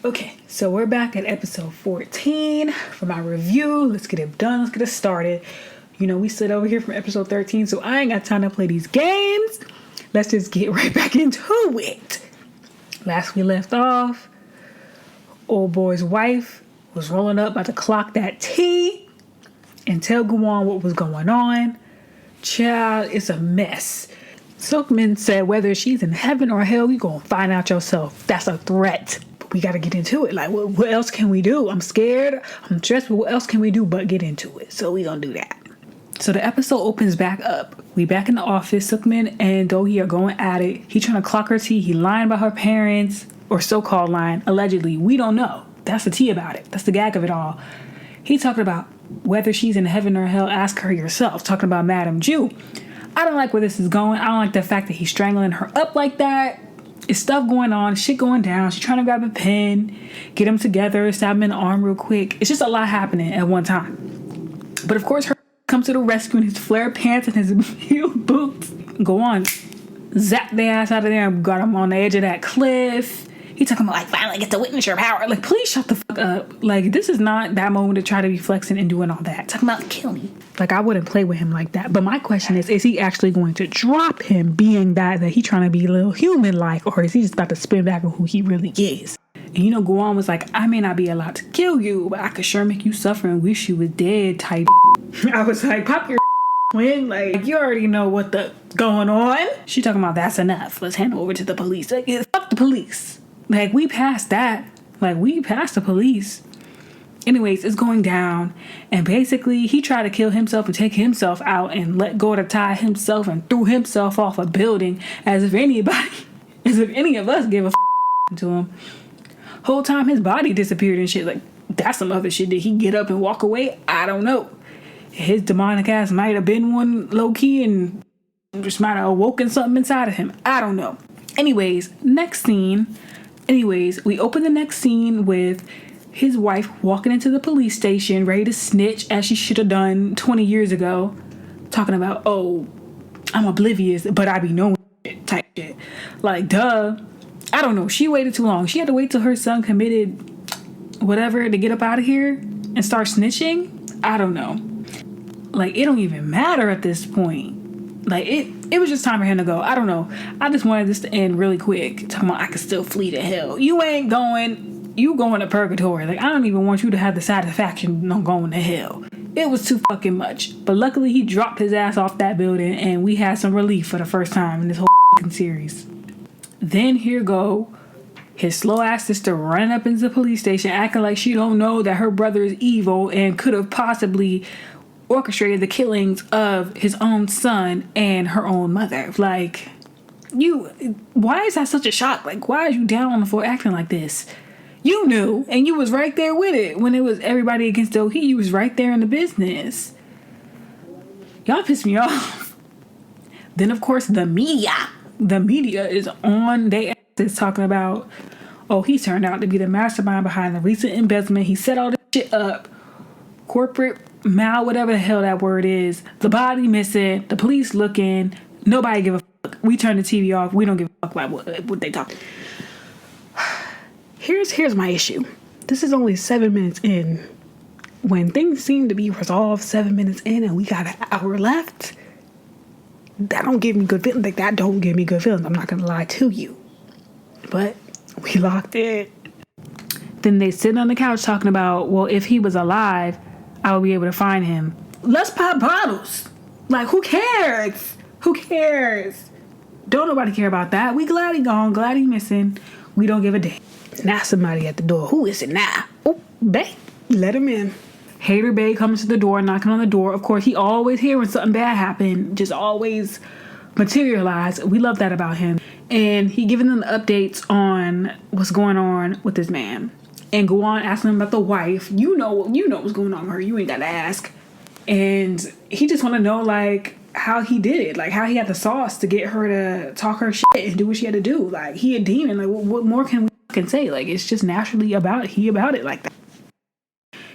Okay, so we're back at episode 14 for my review. Let's get it done. Let's get it started. You know, we slid over here from episode 13, so I ain't got time to play these games. Let's just get right back into it. Last we left off, old boy's wife was rolling up about to clock that tea and tell Guan what was going on. Child, it's a mess. Silkman said whether she's in heaven or hell, you gonna find out yourself. That's a threat. But we gotta get into it. Like, what else can we do? I'm scared. I'm stressed. But what else can we do but get into it? So we gonna do that. So the episode opens back up. We back in the office. Silkman and Dohee are going at it. He trying to clock her tea. He lying about her parents, or so-called lying. Allegedly, we don't know. That's the tea about it. That's the gag of it all. He talking about whether she's in heaven or hell. Ask her yourself. Talking about Madame Jew. I don't like where this is going. I don't like the fact that he's strangling her up like that. It's stuff going on, shit going down. She's trying to grab a pen, get them together, stab him in the arm real quick. It's just a lot happening at one time. But of course, her comes to the rescue in his flare pants and his heel boots. Go on, zap their ass out of there and got him on the edge of that cliff. He talking about, like, finally get to witness your power. Like, please shut the fuck up. Like, this is not that moment to try to be flexing and doing all that. Talking about, kill me. Like, I wouldn't play with him like that. But my question is he actually going to drop him being that he trying to be a little human-like, or is he just about to spin back on who he really is? And you know, Guan was like, I may not be allowed to kill you, but I could sure make you suffer and wish you was dead type. I was like, pop your twin. Like, you already know what the going on. She talking about, that's enough. Let's hand over to the police. Like, fuck the police. Like, we passed that. Like, we passed the police. Anyways, it's going down. And basically, he tried to kill himself and take himself out and let go of the tie himself and threw himself off a building as if any of us give a to him. Whole time his body disappeared and shit. Like, that's some other shit. Did he get up and walk away? I don't know. His demonic ass might have been one low-key and just might have awoken something inside of him. I don't know. Anyways, we open the next scene with his wife walking into the police station, ready to snitch as she should have done 20 years ago. Talking about, oh, I'm oblivious, but I be knowing shit type shit. Like, duh. I don't know. She waited too long. She had to wait till her son committed whatever to get up out of here and start snitching. I don't know. Like, it don't even matter at this point. Like, it was just time for him to go. I don't know. I just wanted this to end really quick. Talking about I could still flee to hell. You ain't going. You going to purgatory. Like, I don't even want you to have the satisfaction of going to hell. It was too fucking much. But luckily, he dropped his ass off that building, and we had some relief for the first time in this whole fucking series. Then here go his slow ass sister running up into the police station, acting like she don't know that her brother is evil and could have possibly orchestrated the killings of his own son and her own mother. Like, why is that such a shock? Like, why are you down on the floor acting like this? You knew, and you was right there with it when it was everybody against Dohee. You was right there in the business. Y'all pissed me off. Then, of course, the media is on their asses talking about, oh, he turned out to be the mastermind behind the recent embezzlement. He set all this shit up. Corporate whatever the hell that word is. The body missing. The police looking. Nobody give a fuck. We turn the TV off. We don't give a fuck about what they talk. Here's my issue. This is only 7 minutes in. When things seem to be resolved 7 minutes in and we got an hour left, that don't give me good feelings. Like, that don't give me good feelings. I'm not gonna lie to you. But we locked in. Then they sit on the couch talking about, well, if he was alive, I would be able to find him. Let's pop bottles. Like, who cares? Who cares? Don't nobody care about that. We glad he gone. Glad he missing. We don't give a damn. Now somebody at the door. Who is it now? Oh, babe. Let him in. Hater Bae comes to the door, knocking on the door. Of course, he always here when something bad happened. Just always materialize. We love that about him. And he giving them updates on what's going on with this man. And Guan asking him about the wife. You know what's going on with her. You ain't got to ask. And he just want to know, like, how he did it. Like, how he had the sauce to get her to talk her shit and do what she had to do. Like, he a demon. Like, what more can we fucking say? Like, it's just naturally about it like that.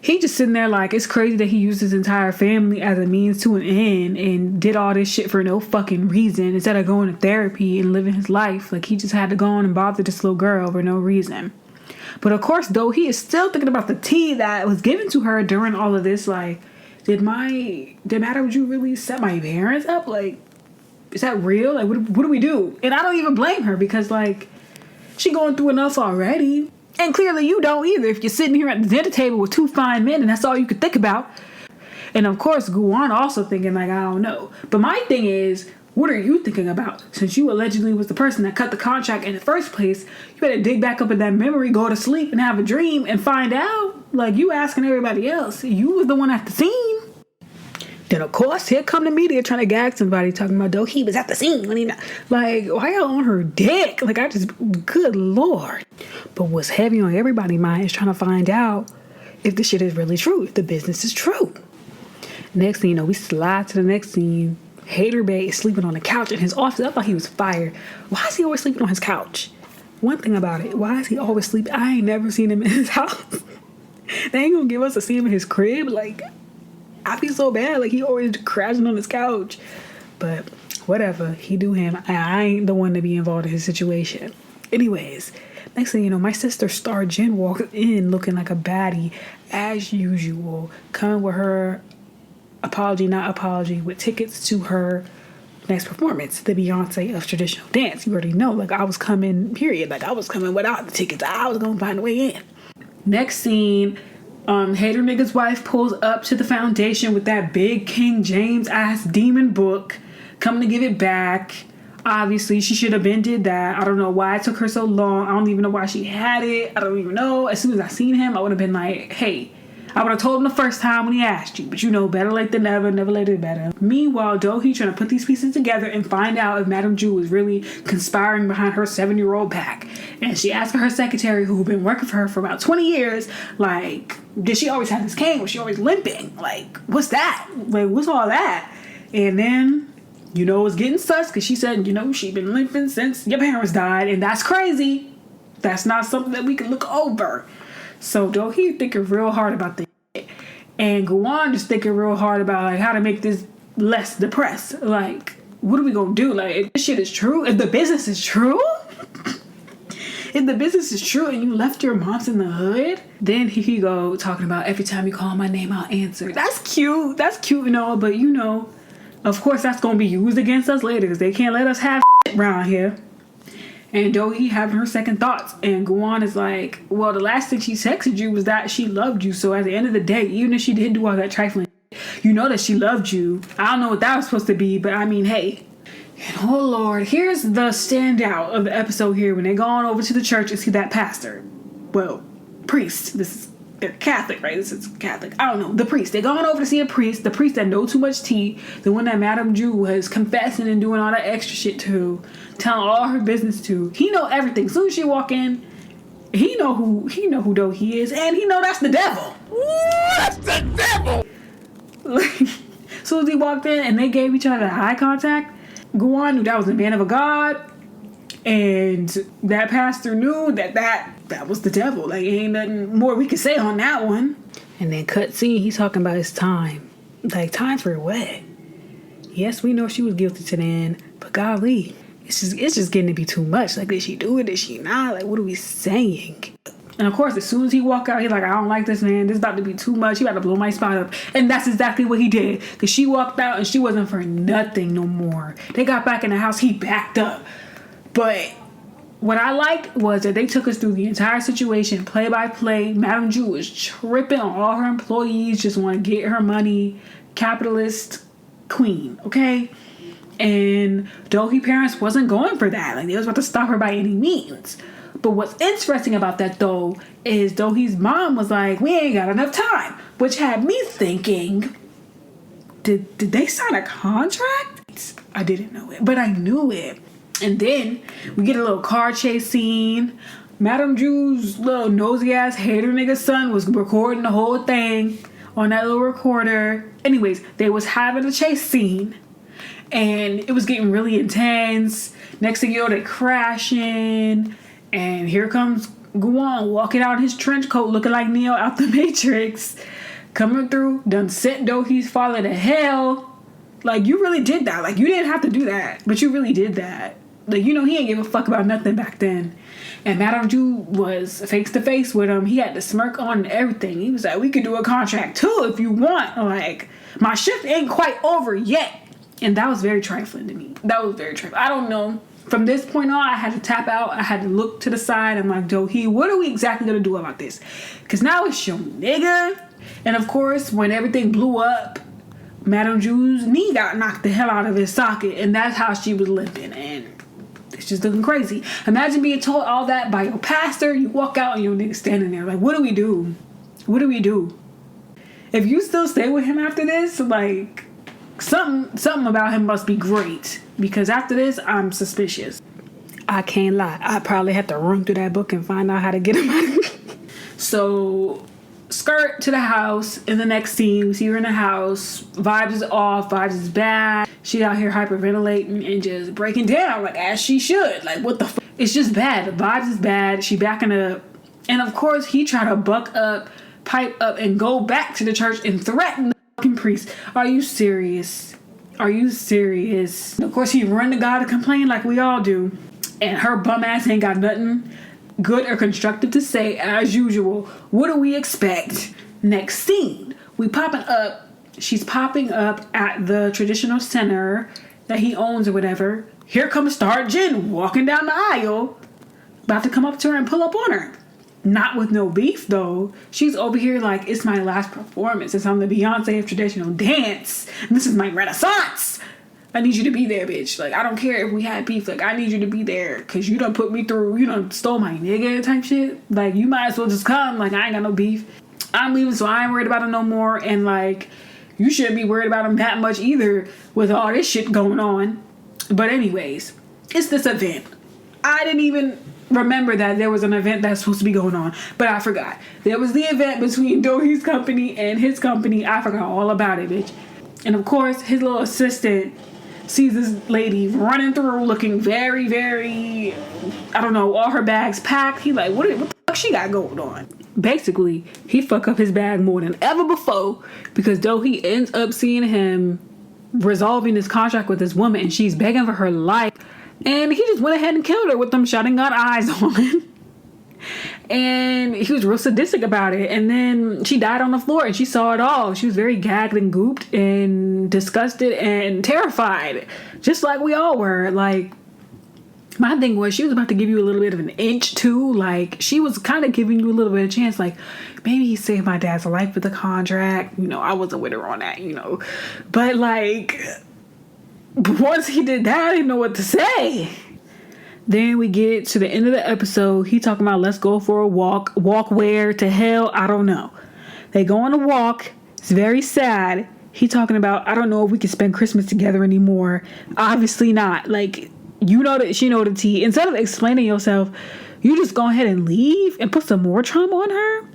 He just sitting there like, it's crazy that he used his entire family as a means to an end and did all this shit for no fucking reason instead of going to therapy and living his life. Like, he just had to go on and bother this little girl for no reason. But of course, though, he is still thinking about the tea that was given to her during all of this. Like, did Madame Ju really set my parents up? Like, is that real? Like, what do we do? And I don't even blame her because, like, she going through enough already. And clearly you don't either if you're sitting here at the dinner table with two fine men and that's all you could think about. And of course, Guan also thinking like, I don't know. But my thing is, what are you thinking about? Since you allegedly was the person that cut the contract in the first place, you better dig back up in that memory, go to sleep and have a dream and find out. Like, you asking everybody else. You was the one at the scene. Then of course, here come the media trying to gag somebody talking about, though, he was at the scene when he not. Like, why y'all on her dick? Like, good Lord. But what's heavy on everybody's mind is trying to find out if the shit is really true, if the business is true. Next thing you know, we slide to the next scene. Hater Bay is sleeping on the couch in his office. I thought he was fired. Why is he always sleeping on his couch? One thing about it, why is he always sleeping? I ain't never seen him in his house. They ain't gonna give us a scene in his crib. Like, I feel so bad. Like, he always crashing on his couch. But whatever, he do him. I ain't the one to be involved in his situation. Anyways, next thing you know, my sister Star Jen walks in looking like a baddie as usual, coming with her apology, not apology, with tickets to her next performance, the Beyonce of traditional dance. You already know, like, I was coming, period. Like, I was coming without the tickets. I was gonna find a way in. Next scene, hater nigga's wife pulls up to the foundation with that big King James ass demon book, coming to give it back. Obviously, she should have been did that. I don't know why it took her so long. I don't even know why she had it. I don't even know. As soon as I seen him, I would have been like, hey, I would have told him the first time when he asked you. But you know, better late than never, never later than better. Meanwhile, Dohee trying to put these pieces together and find out if Madame Ju was really conspiring behind her 7-year-old back. And she asked her secretary, who had been working for her for about 20 years, like, did she always have this cane? Was she always limping? Like, what's that? Like, what's all that? And then, you know, it was getting sus because she said, you know, she been limping since your parents died. And that's crazy. That's not something that we can look over. So Dohee thinking real hard about this shit. And Guan just thinking real hard about, like, how to make this less depressed. Like, what are we gonna do? Like, if this shit is true, if the business is true, if the business is true and you left your moms in the hood, then he go talking about every time you call my name, I'll answer. That's cute. That's cute and all, but you know, of course that's gonna be used against us later because they can't let us have shit around here. And Dohee having her second thoughts. And Guan is like, well, the last thing she texted you was that she loved you. So at the end of the day, even if she didn't do all that trifling, you know that she loved you. I don't know what that was supposed to be, but I mean, hey. And oh Lord, here's the standout of the episode here when they go on over to the church and see that pastor. Well, priest. They're Catholic, right? This is Catholic. I don't know. The priest. They're going over to see a priest. The priest that know too much tea. The one that Madame Ju was confessing and doing all that extra shit to. Telling all her business to. He know everything. As soon as she walk in, he know who Dohee is. And he know that's the devil. Ooh, that's the devil! As soon as he walked in and they gave each other eye contact, Guan knew that was a man of a god. And that pastor knew that was the devil. Like, ain't nothing more we could say on that one. And then cut scene, he's talking about his time. Like, time for what? Yes, we know she was guilty to the end, but golly, it's just getting to be too much. Like, did she do it? Did she not? Like, what are we saying? And of course, as soon as he walked out, he's like, I don't like this, man. This is about to be too much. He about to blow my spot up. And that's exactly what he did. Because she walked out and she wasn't for nothing no more. They got back in the house. He backed up. But what I liked was that they took us through the entire situation, play by play. Madame Ju was tripping on all her employees, just want to get her money. Capitalist queen, okay? And Dohee parents wasn't going for that. Like, they was about to stop her by any means. But what's interesting about that, though, is Dohee's mom was like, we ain't got enough time. Which had me thinking, did they sign a contract? I didn't know it, but I knew it. And then we get a little car chase scene. Madame Ju's little nosy ass hater nigga son was recording the whole thing on that little recorder. Anyways, they was having a chase scene. And it was getting really intense. Next thing you know, they crashing. And here comes Guan walking out in his trench coat looking like Neo out the Matrix. Coming through, done sent Dohee's father to hell. Like, you really did that. Like, you didn't have to do that. But you really did that. Like, you know, he ain't give a fuck about nothing back then. And Madame Jew was face to face with him. He had the smirk on and everything. He was like, we could do a contract too if you want. Like, my shift ain't quite over yet. And that was very trifling to me. That was very trifling. I don't know. From this point on, I had to tap out. I had to look to the side. I'm like, Dohe, what are we exactly going to do about this? Because now it's your nigga. And of course, when everything blew up, Madame Jew's knee got knocked the hell out of his socket. And that's how she was limping. And it's just looking crazy. Imagine being told all that by your pastor. You walk out and your nigga standing there. Like, what do we do? What do we do? If you still stay with him after this, like, something about him must be great. Because after this, I'm suspicious. I can't lie. I probably have to run through that book and find out how to get him out. So, skirt to the house. In the next scene, we see her in the house. Vibes is off. Vibes is bad. She out here hyperventilating and just breaking down, like, as she should. Like, what the fuck? It's just bad. The vibes is bad. She backing up. And, of course, he tried to buck up, pipe up, and go back to the church and threaten the fucking priest. Are you serious? Are you serious? And of course, he run to God to complain like we all do. And her bum ass ain't got nothing good or constructive to say as usual. What do we expect? Next scene. She's popping up at the traditional center that he owns or whatever. Here comes Star Jin walking down the aisle. About to come up to her and pull up on her. Not with no beef though. She's over here like, it's my last performance. It's on the Beyonce of traditional dance. And this is my renaissance. I need you to be there, bitch. Like, I don't care if we had beef. Like, I need you to be there. Cause you done put me through, you done stole my nigga type shit. Like, you might as well just come. Like, I ain't got no beef. I'm leaving, so I ain't worried about him no more. And like, you shouldn't be worried about him that much either with all this shit going on. But anyways, it's this event. I didn't even remember that there was an event that's supposed to be going on, but I forgot. There was the event between Dohe's company and his company. I forgot all about it, bitch. And of course, his little assistant sees this lady running through looking very, very, I don't know, all her bags packed. He like, what the fuck she got going on? Basically, he fuck up his bag more than ever before because Dohe ends up seeing him resolving his contract with this woman and she's begging for her life. And he just went ahead and killed her with them shotgun eyes on. And he was real sadistic about it. And then she died on the floor and she saw it all. She was very gagged and gooped and disgusted and terrified. Just like we all were. Like, my thing was she was about to give you a little bit of an inch too. Like, she was kind of giving you a little bit of chance. Like, maybe he saved my dad's life with the contract. You know, I wasn't with her on that, you know. But like, once he did that, I didn't know what to say. Then we get to the end of the episode. He talking about let's go for a walk. Walk where? To hell? I don't know. They go on a walk. It's very sad. He talking about, I don't know if we can spend Christmas together anymore. Obviously not. Like, you know that she know the tea. Instead of explaining yourself, you just go ahead and leave and put some more trauma on her.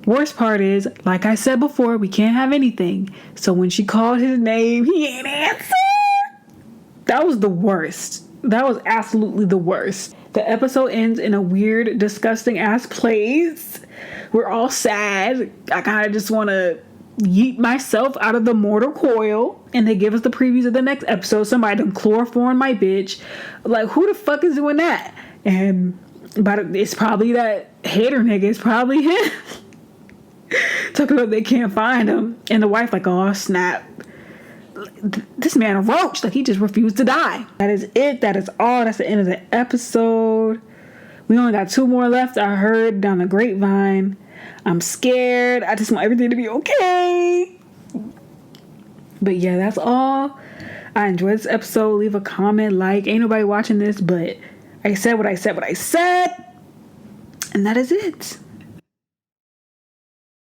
Worst part is, like I said before, we can't have anything. So when she called his name, he ain't answer. That was the worst. That was absolutely the worst. The episode ends in a weird, disgusting ass place. We're all sad. I kind of just want to yeet myself out of the mortal coil. And they give us the previews of the next episode. Somebody done chloroform my bitch. Like, who the fuck is doing that? And but it's probably that hater nigga. It's probably him. Talking about they can't find him. And the wife like, oh snap. This man a roach. Like, he just refused to die. That is it. That is all. That's the end of the episode. We only got 2 more left. I heard down the grapevine. I'm scared. I just want everything to be okay. But yeah, that's all. I enjoyed this episode. Leave a comment, like. Ain't nobody watching this, but I said what I said. And that is it.